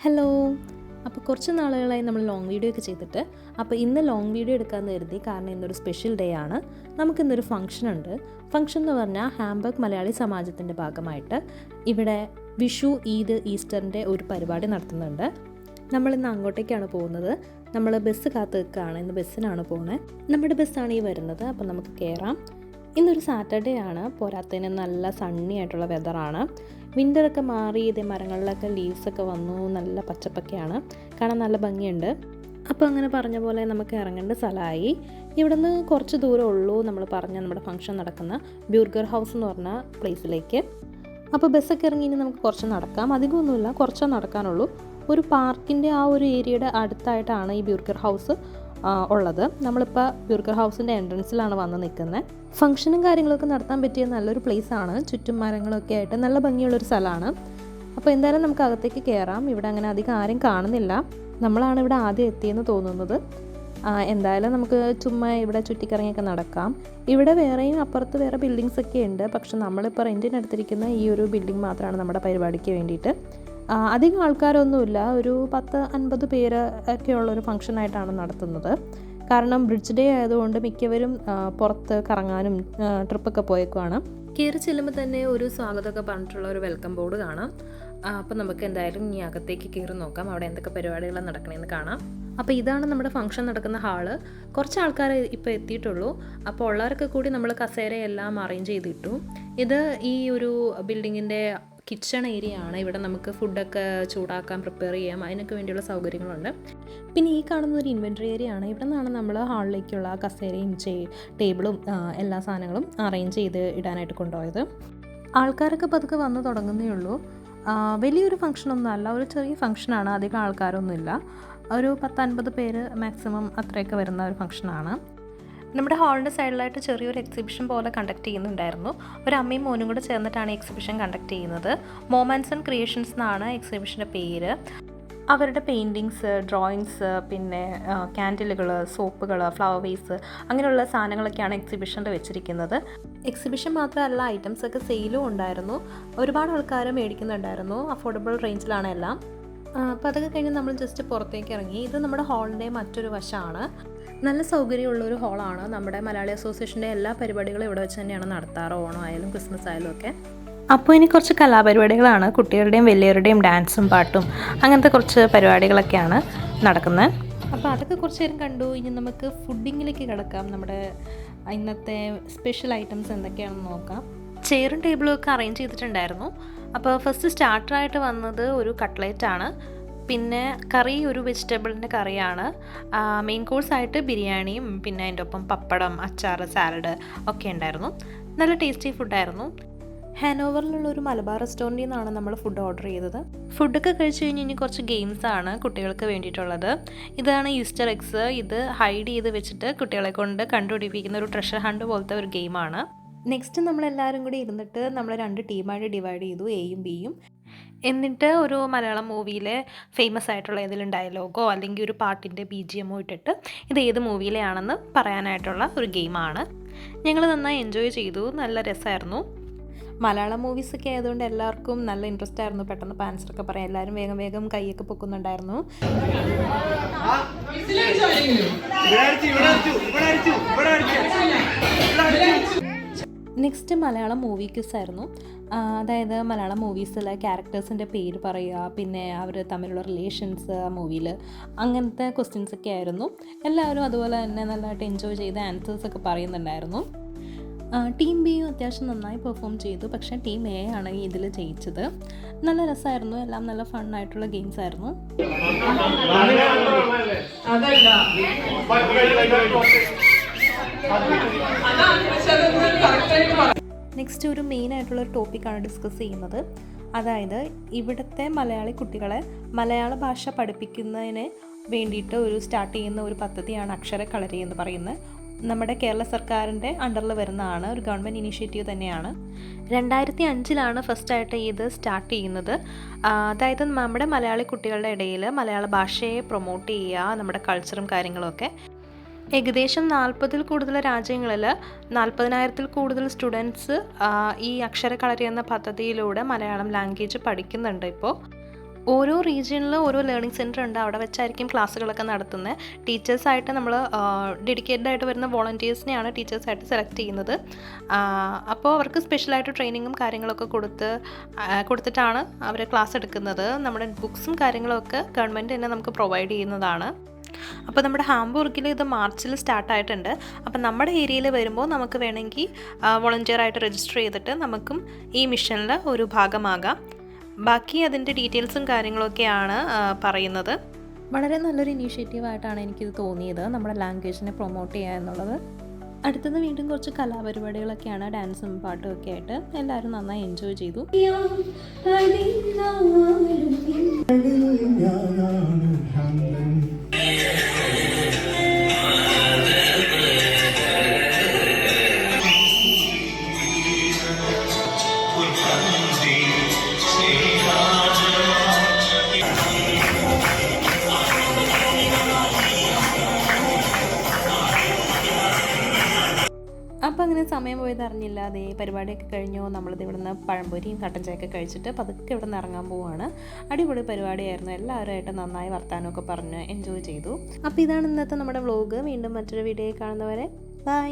Hello. അപ്പോൾ കുറച്ച് നാളുകളായി നമ്മൾ ലോങ് വീഡിയോ ഒക്കെ ചെയ്തിട്ട് അപ്പോൾ ഇന്ന് ലോങ് വീഡിയോ എടുക്കാമെന്ന് കരുതി. കാരണം ഇന്നൊരു സ്പെഷ്യൽ ഡേ ആണ്. നമുക്കിന്നൊരു ഫംഗ്ഷൻ ഉണ്ട്. ഫംഗ്ഷൻ എന്ന് പറഞ്ഞാൽ ഹാംബർഗ് മലയാളി സമാജത്തിൻ്റെ ഭാഗമായിട്ട് ഇവിടെ വിഷു, ഈദ്, ഈസ്റ്ററിൻ്റെ ഒരു പരിപാടി നടത്തുന്നുണ്ട്. നമ്മളിന്ന് അങ്ങോട്ടേക്കാണ് പോകുന്നത്. നമ്മൾ ബസ് കാത്ത് നിൽക്കുകയാണ്. ഇന്ന് ബസ്സിനാണ് പോകുന്നത്. നമ്മുടെ ബസ്സാണ് ഈ വരുന്നത്. അപ്പോൾ നമുക്ക് കയറാം. ഇന്നൊരു സാറ്റർഡേ ആണ്. പോരാത്തതിന് നല്ല സണ്ണി ആയിട്ടുള്ള വെതറാണ്. വിൻ്ററൊക്കെ മാറി ഇതേ മരങ്ങളിലൊക്കെ ലീവ്സൊക്കെ വന്നു. നല്ല പച്ചപ്പൊക്കെയാണ്, കാണാൻ നല്ല ഭംഗിയുണ്ട്. അപ്പോൾ അങ്ങനെ പറഞ്ഞ പോലെ നമുക്ക് ഇറങ്ങേണ്ട സ്ഥലമായി. ഇവിടുന്ന് കുറച്ച് ദൂരം ഉള്ളൂ നമ്മൾ പറഞ്ഞ നമ്മുടെ ഫംഗ്ഷൻ നടക്കുന്ന ബ്യൂർഗർ ഹൗസ് എന്ന് പറഞ്ഞ പ്ലേസിലേക്ക്. അപ്പോൾ ബസ്സൊക്കെ ഇറങ്ങി ഇനി നമുക്ക് കുറച്ച് നടക്കാം. അധികമൊന്നുമില്ല, കുറച്ചേ നടക്കാനുള്ളൂ. ഒരു പാർക്കിൻ്റെ ആ ഒരു ഏരിയയുടെ അടുത്തായിട്ടാണ് ഈ ബ്യൂർഗർ ഹൗസ് ഉള്ളത്. നമ്മളിപ്പോൾ ബ്യൂർഗർ ഹൗസിൻ്റെ എൻട്രൻസിലാണ് വന്ന് നിൽക്കുന്നത്. ഫംഗ്ഷനും കാര്യങ്ങളൊക്കെ നടത്താൻ പറ്റിയ നല്ലൊരു പ്ലേസാണ്. ചുറ്റും മരങ്ങളൊക്കെ ആയിട്ട് നല്ല ഭംഗിയുള്ളൊരു സ്ഥലമാണ്. അപ്പോൾ എന്തായാലും നമുക്ക് അകത്തേക്ക് കയറാം. ഇവിടെ അങ്ങനെ അധികം ആരും കാണുന്നില്ല. നമ്മളാണ് ഇവിടെ ആദ്യം എത്തിയെന്ന് തോന്നുന്നത്. എന്തായാലും നമുക്ക് ചുമ്മാ ഇവിടെ ചുറ്റിക്കറങ്ങിയൊക്കെ നടക്കാം. ഇവിടെ വേറെയും അപ്പുറത്ത് വേറെ ബിൽഡിങ്സ് ഒക്കെ ഉണ്ട്. പക്ഷെ നമ്മളിപ്പോൾ റെൻറ്റിനെടുത്തിരിക്കുന്ന ഈ ഒരു ബിൽഡിംഗ് മാത്രമാണ് നമ്മുടെ പരിപാടിക്ക് വേണ്ടിയിട്ട്. അധികം ആൾക്കാരൊന്നുമില്ല. ഒരു 10-50 പേര് ഒക്കെയുള്ളൊരു ഫംഗ്ഷനായിട്ടാണ് നടത്തുന്നത്. കാരണം ബ്രിഡ്ജ് ഡേ ആയതുകൊണ്ട് മിക്കവരും പുറത്ത് കറങ്ങാനും ട്രിപ്പൊക്കെ പോയേക്കുവാണ്. കയറി ചെല്ലുമ്പോൾ തന്നെ ഒരു സ്വാഗതമൊക്കെ പറഞ്ഞിട്ടുള്ള ഒരു വെൽക്കം ബോർഡ് കാണാം. അപ്പോൾ നമുക്ക് എന്തായാലും ഇനി അകത്തേക്ക് കയറി നോക്കാം, അവിടെ എന്തൊക്കെ പരിപാടികളാണ് നടക്കണമെന്ന് കാണാം. അപ്പോൾ ഇതാണ് നമ്മുടെ ഫംഗ്ഷൻ നടക്കുന്ന ഹാള്. കുറച്ച് ആൾക്കാർ ഇപ്പോൾ എത്തിയിട്ടുള്ളൂ. അപ്പോൾ ഉള്ളവരൊക്കെ കൂടി നമ്മൾ കസേരയെല്ലാം അറേഞ്ച് ചെയ്തിട്ടു. ഇത് ഈ ഒരു ബിൽഡിങ്ങിൻ്റെ കിച്ചൺ ഏരിയ ആണ്. ഇവിടെ നമുക്ക് ഫുഡൊക്കെ ചൂടാക്കാൻ പ്രിപ്പയർ ചെയ്യാം, അതിനൊക്കെ വേണ്ടിയുള്ള സൗകര്യങ്ങളുണ്ട്. പിന്നെ ഈ കാണുന്ന ഒരു ഇൻവെൻട്രി ഏരിയ ആണ്. ഇവിടെ നിന്നാണ് നമ്മൾ ഹാളിലേക്കുള്ള കസേരയും ടേബിളും എല്ലാ സാധനങ്ങളും അറേഞ്ച് ചെയ്ത് ഇടാനായിട്ട് കൊണ്ടുപോയത്. ആൾക്കാരൊക്കെ പതുക്കെ വന്ന് തുടങ്ങുന്നേ ഉള്ളൂ. വലിയൊരു ഫംഗ്ഷനൊന്നും അല്ല, ഒരു ചെറിയ ഫംഗ്ഷനാണ്. അധികം ആൾക്കാരൊന്നുമില്ല. ഒരു 10-50 പേര് മാക്സിമം അത്രയൊക്കെ വരുന്ന ഒരു ഫംഗ്ഷനാണ്. നമ്മുടെ ഹാളിൻ്റെ സൈഡിലായിട്ട് ചെറിയൊരു എക്സിബിഷൻ പോലെ കണ്ടക്ട് ചെയ്യുന്നുണ്ടായിരുന്നു. ഒരു അമ്മയും മോനും കൂടെ ചേർന്നിട്ടാണ് എക്സിബിഷൻ കണ്ടക്ട് ചെയ്യുന്നത്. മോമാൻസ് ആൻഡ് ക്രിയേഷൻസ് എന്നാണ് എക്സിബിഷൻ്റെ പേര്. അവരുടെ പെയിൻറ്റിങ്സ്, ഡ്രോയിങ്സ്, പിന്നെ ക്യാൻഡിലുകൾ, സോപ്പുകൾ, ഫ്ലവർ വേസ്, അങ്ങനെയുള്ള സാധനങ്ങളൊക്കെയാണ് എക്സിബിഷനിൽ വെച്ചിരിക്കുന്നത്. എക്സിബിഷൻ മാത്രമല്ല, ഐറ്റംസൊക്കെ സെയിലും ഉണ്ടായിരുന്നു. ഒരുപാട് ആൾക്കാർ മേടിക്കുന്നുണ്ടായിരുന്നു. അഫോർഡബിൾ റേഞ്ചിലാണ് എല്ലാം. അപ്പോൾ അതൊക്കെ കഴിഞ്ഞ് നമ്മൾ ജസ്റ്റ് പുറത്തേക്ക് ഇറങ്ങി. ഇത് നമ്മുടെ ഹാളിൻ്റെ മറ്റൊരു വശമാണ്. നല്ല സൗകര്യമുള്ളൊരു ഹാളാണ്. നമ്മുടെ മലയാളി അസോസിയേഷൻ്റെ എല്ലാ പരിപാടികളും ഇവിടെ വെച്ച് തന്നെയാണ് നടത്താറ്. ഓണം ആയാലും ക്രിസ്മസ് ആയാലും ഒക്കെ. അപ്പോൾ ഇനി കുറച്ച് കലാപരിപാടികളാണ്. കുട്ടികളുടെയും വലിയവരുടെയും ഡാൻസും പാട്ടും അങ്ങനത്തെ കുറച്ച് പരിപാടികളൊക്കെയാണ് നടക്കുന്നത്. അപ്പോൾ അതൊക്കെ കുറച്ച് നേരം കണ്ടു. ഇനി നമുക്ക് ഫുഡിങ്ങിലേക്ക് കിടക്കാം. നമ്മുടെ ഇന്നത്തെ സ്പെഷ്യൽ ഐറ്റംസ് എന്തൊക്കെയാണെന്ന് നോക്കാം. ചെയറും ടേബിളും ഒക്കെ അറേഞ്ച് ചെയ്തിട്ടുണ്ടായിരുന്നു. അപ്പോൾ ഫസ്റ്റ് സ്റ്റാർട്ടറായിട്ട് വന്നത് ഒരു കട്ട്ലേറ്റാണ്. പിന്നെ കറി ഒരു വെജിറ്റബിളിൻ്റെ കറിയാണ്. മെയിൻ കോഴ്സായിട്ട് ബിരിയാണിയും പിന്നെ അതിൻ്റെ ഒപ്പം പപ്പടം, അച്ചാർ, സാലഡ് ഒക്കെ ഉണ്ടായിരുന്നു. നല്ല ടേസ്റ്റി ഫുഡായിരുന്നു. ഹാനോവറിലുള്ള ഒരു മലബാർ റെസ്റ്റോറൻറ്റിൽ നിന്നാണ് നമ്മൾ ഫുഡ് ഓർഡർ ചെയ്തത്. ഫുഡൊക്കെ കഴിച്ച് കഴിഞ്ഞ് ഇനി കുറച്ച് ഗെയിംസാണ് കുട്ടികൾക്ക് വേണ്ടിയിട്ടുള്ളത്. ഇതാണ് ഈസ്റ്റർ എഗ്സ്. ഇത് ഹൈഡ് ചെയ്ത് വെച്ചിട്ട് കുട്ടികളെ കൊണ്ട് കണ്ടുപിടിപ്പിക്കുന്ന ഒരു ട്രഷർ ഹണ്ട് പോലത്തെ ഒരു ഗെയിമാണ്. നെക്സ്റ്റ് നമ്മളെല്ലാവരും കൂടി ഇരുന്നിട്ട് നമ്മൾ 2 ടീമായിട്ട് ഡിവൈഡ് ചെയ്തു, എയും ബിയും. എന്നിട്ട് ഒരു മലയാളം മൂവിയിലെ ഫേമസ് ആയിട്ടുള്ള ഏതെങ്കിലും ഡയലോഗോ അല്ലെങ്കിൽ ഒരു പാട്ടിൻ്റെ BGMോ ഇട്ടിട്ട് ഇത് ഏത് മൂവിയിലെ ആണെന്ന് പറയാനായിട്ടുള്ള ഒരു ഗെയിമാണ്. ഞങ്ങൾ നന്നായി എൻജോയ് ചെയ്തു. നല്ല രസമായിരുന്നു. മലയാളം മൂവീസൊക്കെ ആയതുകൊണ്ട് എല്ലാവർക്കും നല്ല ഇൻട്രസ്റ്റ് ആയിരുന്നു. പെട്ടെന്ന് ആൻസറൊക്കെ പറയാം. എല്ലാവരും വേഗം വേഗം കൈയൊക്കെ പൊക്കുന്നുണ്ടായിരുന്നു. നെക്സ്റ്റ് മലയാളം മൂവി ക്വിസ് ആയിരുന്നു. അതായത് മലയാളം മൂവീസിലെ ക്യാരക്ടേഴ്സിൻ്റെ പേര് പറയുക, പിന്നെ അവർ തമ്മിലുള്ള റിലേഷൻസ് ആ മൂവിയിൽ, അങ്ങനത്തെ ക്വസ്റ്റ്യൻസൊക്കെ ആയിരുന്നു. എല്ലാവരും അതുപോലെ തന്നെ നല്ലതായിട്ട് എൻജോയ് ചെയ്ത് ആൻസേഴ്സൊക്കെ പറയുന്നുണ്ടായിരുന്നു. ടീം ബിയും അത്യാവശ്യം നന്നായി പെർഫോം ചെയ്തു. പക്ഷേ ടീം എ ആണ് ഇതിൽ ജയിച്ചത്. നല്ല രസമായിരുന്നു. എല്ലാം നല്ല ഫണ്ണായിട്ടുള്ള ഗെയിംസ് ആയിരുന്നു. നെക്സ്റ്റ് ഒരു മെയിൻ ആയിട്ടുള്ളൊരു ടോപ്പിക്കാണ് ഡിസ്കസ് ചെയ്യുന്നത്. അതായത് ഇവിടുത്തെ മലയാളി കുട്ടികളെ മലയാള ഭാഷ പഠിപ്പിക്കുന്നതിന് വേണ്ടിയിട്ട് സ്റ്റാർട്ട് ചെയ്യുന്ന ഒരു പദ്ധതിയാണ് അക്ഷരക്കളരി എന്ന് പറയുന്നത്. നമ്മുടെ കേരള സർക്കാരിൻ്റെ അണ്ടറിൽ വരുന്നതാണ്. ഒരു ഗവൺമെൻറ് ഇനീഷ്യേറ്റീവ് തന്നെയാണ്. 2005 ഫസ്റ്റായിട്ട് ഇത് സ്റ്റാർട്ട് ചെയ്യുന്നത്. അതായത് നമ്മുടെ മലയാളി കുട്ടികളുടെ ഇടയിൽ മലയാള ഭാഷയെ പ്രൊമോട്ട് ചെയ്യുക, നമ്മുടെ കൾച്ചറും കാര്യങ്ങളുമൊക്കെ. ഏകദേശം 40-ൽ കൂടുതൽ രാജ്യങ്ങളിൽ 40,000-ൽ കൂടുതൽ സ്റ്റുഡൻസ് ഈ അക്ഷരക്കളരി എന്ന പദ്ധതിയിലൂടെ മലയാളം ലാംഗ്വേജ് പഠിക്കുന്നുണ്ട് ഇപ്പോൾ. ഓരോ റീജിയനിൽ ഓരോ ലേണിംഗ് സെൻറ്റർ ഉണ്ട്. അവിടെ വെച്ചായിരിക്കും ക്ലാസ്സുകളൊക്കെ നടത്തുന്നത്. ടീച്ചേഴ്സായിട്ട് നമ്മൾ ഡെഡിക്കേറ്റഡ് ആയിട്ട് വരുന്ന വോളണ്ടിയേഴ്സിനെയാണ് ടീച്ചേഴ്സായിട്ട് സെലക്ട് ചെയ്യുന്നത്. അപ്പോൾ അവർക്ക് സ്പെഷ്യലായിട്ട് ട്രെയിനിങ്ങും കാര്യങ്ങളൊക്കെ കൊടുത്തിട്ടാണ് അവർ ക്ലാസ് എടുക്കുന്നത്. നമ്മുടെ ബുക്സും കാര്യങ്ങളൊക്കെ ഗവൺമെൻറ് തന്നെ നമുക്ക് പ്രൊവൈഡ് ചെയ്യുന്നതാണ്. അപ്പോൾ നമ്മുടെ ഹാംബൂർഗിൽ ഇത് മാർച്ചിൽ സ്റ്റാർട്ടായിട്ടുണ്ട്. അപ്പോൾ നമ്മുടെ ഏരിയയിൽ വരുമ്പോൾ നമുക്ക് വേണമെങ്കിൽ വോളണ്ടിയറായിട്ട് രജിസ്റ്റർ ചെയ്തിട്ട് നമുക്കും ഈ മിഷനിൽ ഒരു ഭാഗമാകാം. ബാക്കി അതിൻ്റെ ഡീറ്റെയിൽസും കാര്യങ്ങളൊക്കെയാണ് പറയുന്നത്. വളരെ നല്ലൊരു ഇനീഷ്യേറ്റീവായിട്ടാണ് എനിക്കിത് തോന്നിയത്, നമ്മുടെ ലാംഗ്വേജിനെ പ്രൊമോട്ട് ചെയ്യുക എന്നുള്ളത്. അടുത്തത് വീണ്ടും കുറച്ച് കലാപരിപാടികളൊക്കെയാണ്, ഡാൻസും പാട്ടും ഒക്കെ ആയിട്ട്. എല്ലാവരും നന്നായി എൻജോയ് ചെയ്തു. അപ്പോൾ അങ്ങനെ സമയം പോയത് അറിഞ്ഞില്ല. അതേ പരിപാടിയൊക്കെ കഴിഞ്ഞു. നമ്മളിത് ഇവിടുന്ന് പഴംപൊരിയും കട്ടൻ ചായയൊക്കെ കഴിച്ചിട്ട് പതുക്കെ ഇവിടെ നിന്ന് ഇറങ്ങാൻ പോവുകയാണ്. അടിപൊളി പരിപാടിയായിരുന്നു. എല്ലാവരുമായിട്ട് നന്നായി വർത്താനമൊക്കെ പറഞ്ഞ് എൻജോയ് ചെയ്തു. അപ്പോൾ ഇതാണ് ഇന്നത്തെ നമ്മുടെ വ്ലോഗ്. വീണ്ടും മറ്റൊരു വീഡിയോ കാണുന്നവരെ ബൈ.